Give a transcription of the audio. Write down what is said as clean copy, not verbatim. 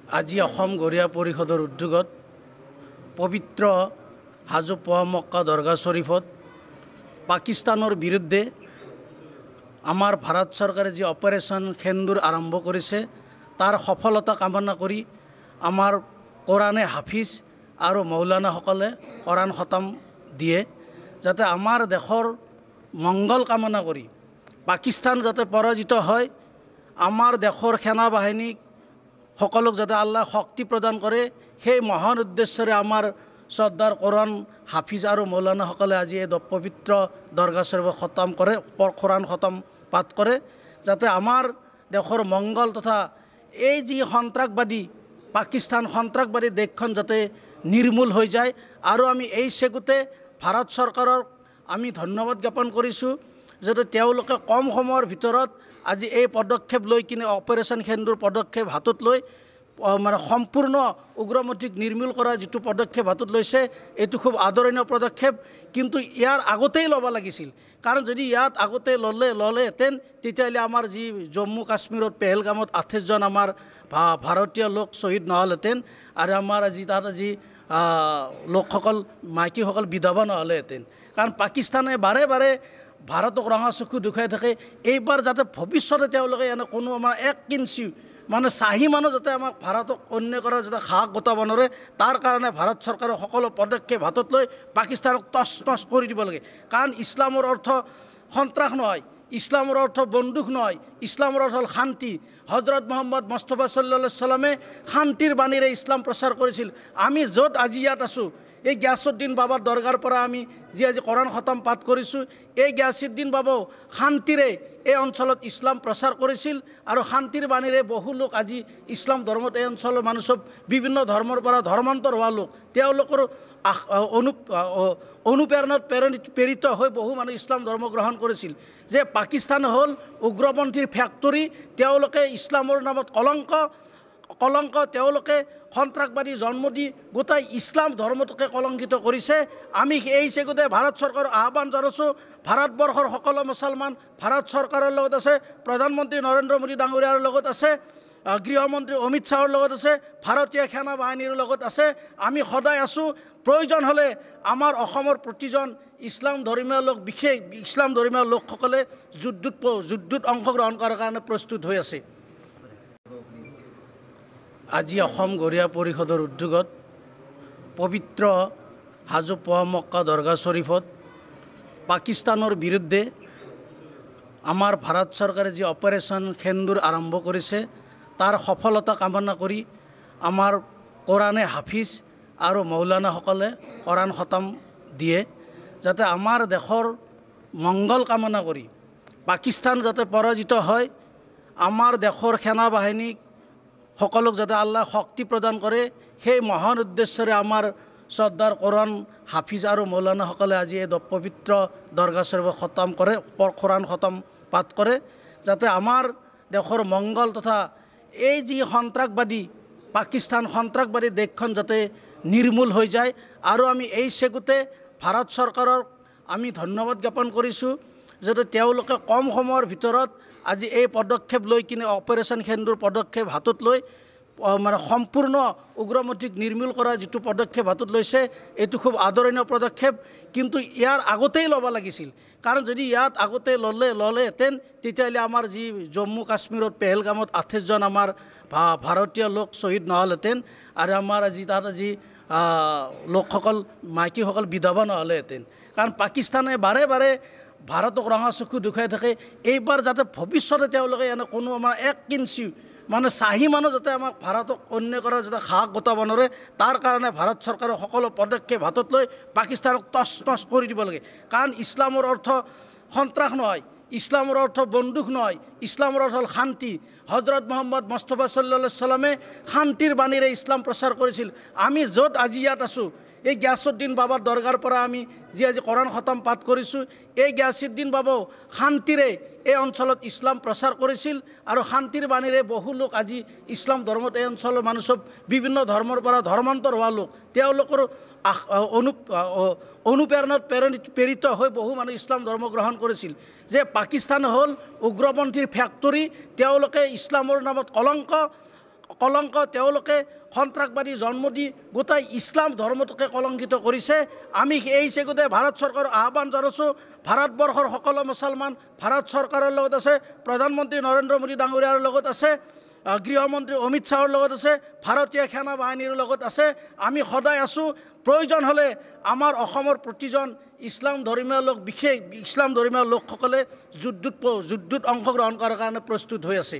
আজি অসম গৰিয়া পৰিষদৰ উদ্যোগত পবিত্ৰ হাজো পোৱা মক্কা দৰগাহ শৰীফত পাকিস্তানৰ বিৰুদ্ধে আমাৰ ভাৰত চৰকাৰে যি অপাৰেশ্যন সেন্দুৰ আৰম্ভ কৰিছে তাৰ সফলতা কামনা কৰি আমাৰ কোৰাণে হাফিজ আৰু মৌলানাসকলে কোৰাণ খতম দিয়ে যাতে আমাৰ দেশৰ মংগল কামনা কৰি পাকিস্তান যাতে পৰাজিত হয় আমাৰ দেশৰ সেনা বাহিনীক সকলোক যাতে আল্লাহ শক্তি প্ৰদান কৰে সেই মহান উদ্দেশ্যৰে আমাৰ শ্ৰদ্ধাৰ কোৰাণ হাফিজ আৰু মৌলানাসকলে আজি এই পবিত্ৰ দৰগাহ শৰীফ খতম কৰে কোৰাণ খতম পাঠ কৰে যাতে আমাৰ দেশৰ মংগল তথা এই যি সন্ত্ৰাসবাদী পাকিস্তান সন্ত্ৰাসবাদী দেশখন যাতে নিৰ্মূল হৈ যায় আৰু আমি এই চেগুতে ভাৰত চৰকাৰৰ আমি ধন্যবাদ জ্ঞাপন কৰিছোঁ যাতে তেওঁলোকে কম সময়ৰ ভিতৰত আজি এই পদক্ষেপ লৈ কিনে অপাৰেশ্যন সেন্দুৰ পদক্ষেপ হাতত লৈ মানে সম্পূৰ্ণ উগ্ৰপন্থীক নিৰ্মূল কৰা যিটো পদক্ষেপ হাতত লৈছে এইটো খুব আদৰণীয় পদক্ষেপ কিন্তু ইয়াৰ আগতেই ল'ব লাগিছিল কাৰণ যদি ইয়াত আগতে ল'লেহেঁতেন তেতিয়াহ'লে আমাৰ যি জম্মু কাশ্মীৰত পেহেলগামত 28 জন আমাৰ ভাৰতীয় লোক শ্বহীদ নহ'লহেঁতেন আৰু আমাৰ আজি তাত আজি লোকসকল মাইকীসকল বিধৱা নহ'লেহেঁতেন কাৰণ পাকিস্তানে বাৰে বাৰে ভাৰতক ৰঙা চকু দেখুৱাই থাকে এইবাৰ যাতে ভৱিষ্যতে তেওঁলোকে এনে কোনো আমাৰ এক ইঞ্চি মানে চাহি মানুহ যাতে আমাক ভাৰতক অন্যায় কৰাৰ যাতে সাহস গোটাব নোৱাৰে তাৰ কাৰণে ভাৰত চৰকাৰে সকলো পদক্ষেপ হাতত লৈ পাকিস্তানক টচ টচ কৰি দিব লাগে কাৰণ ইছলামৰ অৰ্থ সন্ত্ৰাস নহয় ইছলামৰ অৰ্থ বন্দুক নহয় ইছলামৰ অৰ্থ হ'ল শান্তি হজৰত মহম্মদ মুস্তাফা সাল্লাল্লাহু আলাইহি সাল্লামে শান্তিৰ বাণীৰে ইছলাম প্ৰচাৰ কৰিছিল আমি য'ত আজি ইয়াত আছোঁ এই গিয়াছুদ্দিন বাবাৰ দৰগাৰ পৰা আমি যি আজি কোৰাণ খতম পাঠ কৰিছোঁ এই গিয়াছুদ্দিন বাবাও শান্তিৰে এই অঞ্চলত ইছলাম প্ৰচাৰ কৰিছিল আৰু শান্তিৰ বাণীৰে বহু লোক আজি ইছলাম ধৰ্মত এই অঞ্চলৰ মানুহ চব বিভিন্ন ধৰ্মৰ পৰা ধৰ্মান্তৰ হোৱা লোক তেওঁলোকৰ অনুপ্ৰেৰণাত প্ৰেৰিত হৈ বহু মানুহ ইছলাম ধৰ্ম গ্ৰহণ কৰিছিল যে পাকিস্তান হ'ল উগ্ৰপন্থীৰ ফেক্টৰী তেওঁলোকে ইছলামৰ নামত কলংক তেওঁলোকে সন্ত্ৰাসবাদী জন্ম দি গোটাই ইছলাম ধৰ্মটোকে কলংকিত কৰিছে আমি এই চেগুতে ভাৰত চৰকাৰৰ আহ্বান জনাইছোঁ ভাৰতবৰ্ষৰ সকলো মুছলমান ভাৰত চৰকাৰৰ লগত আছে প্ৰধানমন্ত্ৰী নৰেন্দ্ৰ মোদী ডাঙৰীয়াৰ লগত আছে গৃহমন্ত্ৰী অমিত শ্বাহৰ লগত আছে ভাৰতীয় সেনা বাহিনীৰ লগত আছে আমি সদায় আছোঁ প্ৰয়োজন হ'লে আমাৰ অসমৰ প্ৰতিজন ইছলাম ধৰ্মীয় লোক বিশেষ ইছলাম ধৰ্মীয় লোকসকলে যুদ্ধত অংশগ্ৰহণ কৰাৰ কাৰণে প্ৰস্তুত হৈ আছে আজি অসম গৰিয়া পৰিষদৰ উদ্যোগত পবিত্ৰ হাজো পোৱা মক্কা দৰগাহ শৰীফত পাকিস্তানৰ বিৰুদ্ধে আমাৰ ভাৰত চৰকাৰে যি অপাৰেশ্যন সেন্দুৰ আৰম্ভ কৰিছে তাৰ সফলতা কামনা কৰি আমাৰ কোৰাণে হাফিজ আৰু মৌলানাসকলে কোৰাণ খতম দিয়ে যাতে আমাৰ দেশৰ মংগল কামনা কৰি পাকিস্তান যাতে পৰাজিত হয় আমাৰ দেশৰ সেনা বাহিনীক সকলোক যাতে আল্লাহ শক্তি প্ৰদান কৰে সেই মহান উদ্দেশ্যৰে আমাৰ শ্ৰদ্ধাৰ কোৰাণ হাফিজ আৰু মৌলানাসকলে আজি এই পবিত্ৰ দৰগাহ শৰীফ খতম কৰে কোৰাণ খতম পাঠ কৰে যাতে আমাৰ দেশৰ মংগল তথা এই যি সন্ত্ৰাসবাদী পাকিস্তান সন্ত্ৰাসবাদী দেশখন যাতে নিৰ্মূল হৈ যায় আৰু আমি এই চেগুতে ভাৰত চৰকাৰৰ আমি ধন্যবাদ জ্ঞাপন কৰিছোঁ যাতে তেওঁলোকে কম সময়ৰ ভিতৰত আজি এই পদক্ষেপ লৈ কিনে অপাৰেশ্যন সেন্দুৰ পদক্ষেপ হাতত লৈ মানে সম্পূৰ্ণ উগ্ৰপন্থীক নিৰ্মূল কৰা যিটো পদক্ষেপ হাতত লৈছে এইটো খুব আদৰণীয় পদক্ষেপ কিন্তু ইয়াৰ আগতেই ল'ব লাগিছিল কাৰণ যদি ইয়াত আগতে ল'লেহেঁতেন তেতিয়াহ'লে আমাৰ যি জম্মু কাশ্মীৰত পেহেলগামত 28 জন আমাৰ ভাৰতীয় লোক শ্বহীদ নহ'লহেঁতেন আৰু আমাৰ আজি তাত আজি লোকসকল মাইকীসকল বিধৱা নহ'লেহেঁতেন কাৰণ পাকিস্তানে বাৰে বাৰে ভাৰতক ৰঙা চকু দেখুৱাই থাকে এইবাৰ যাতে ভৱিষ্যতে তেওঁলোকে এনে কোনো আমাৰ এক ইঞ্চি মানে চাহি মানুহ যাতে আমাক ভাৰতক অন্যায় কৰাৰ যাতে সাহস গোটাব নোৱাৰে তাৰ কাৰণে ভাৰত চৰকাৰে সকলো পদক্ষেপ হাতত লৈ পাকিস্তানক টচ টচ কৰি দিব লাগে কাৰণ ইছলামৰ অৰ্থ সন্ত্ৰাস নহয় ইছলামৰ অৰ্থ বন্দুক নহয় ইছলামৰ অৰ্থ হ'ল শান্তি হজৰত মহম্মদ মুস্তাফা সাল্লাল্লাহু আলাইহি সাল্লামে শান্তিৰ বাণীৰে ইছলাম প্ৰচাৰ কৰিছিল আমি য'ত আজি ইয়াত আছোঁ এই গিয়াছুদ্দিন বাবাৰ দৰগাৰ পৰা আমি যি আজি কোৰাণ খতম পাঠ কৰিছোঁ এই গিয়াছুদ্দিন বাবাও শান্তিৰে এই অঞ্চলত ইছলাম প্ৰচাৰ কৰিছিল আৰু শান্তিৰ বাণীৰে বহু লোক আজি ইছলাম ধৰ্মত এই অঞ্চলৰ মানুহ চব বিভিন্ন ধৰ্মৰ পৰা ধৰ্মান্তৰ হোৱা লোক তেওঁলোকৰ অনুপ্ৰেৰণাত প্ৰেৰিত হৈ বহু মানুহ ইছলাম ধৰ্ম গ্ৰহণ কৰিছিল যে পাকিস্তান হ'ল উগ্ৰপন্থীৰ ফেক্টৰী তেওঁলোকে ইছলামৰ নামত কলংক তেওঁলোকে সন্ত্ৰাসবাদী জন্ম দি গোটেই ইছলাম ধৰ্মটোকে কলংকিত কৰিছে আমি এই চেগতে ভাৰত চৰকাৰৰ আহ্বান জনাইছোঁ ভাৰতবৰ্ষৰ সকলো মুছলমান ভাৰত চৰকাৰৰ লগত আছে প্ৰধানমন্ত্ৰী নৰেন্দ্ৰ মোদী ডাঙৰীয়াৰ লগত আছে গৃহমন্ত্ৰী অমিত শ্বাহৰ লগত আছে ভাৰতীয় সেনা বাহিনীৰ লগত আছে আমি সদায় আছোঁ প্ৰয়োজন হ'লে আমাৰ অসমৰ প্ৰতিজন ইছলাম ধৰ্মীয় লোক বিশেষ ইছলাম ধৰ্মীয় লোকসকলে যুদ্ধত অংশগ্ৰহণ কৰাৰ কাৰণে প্ৰস্তুত হৈ আছে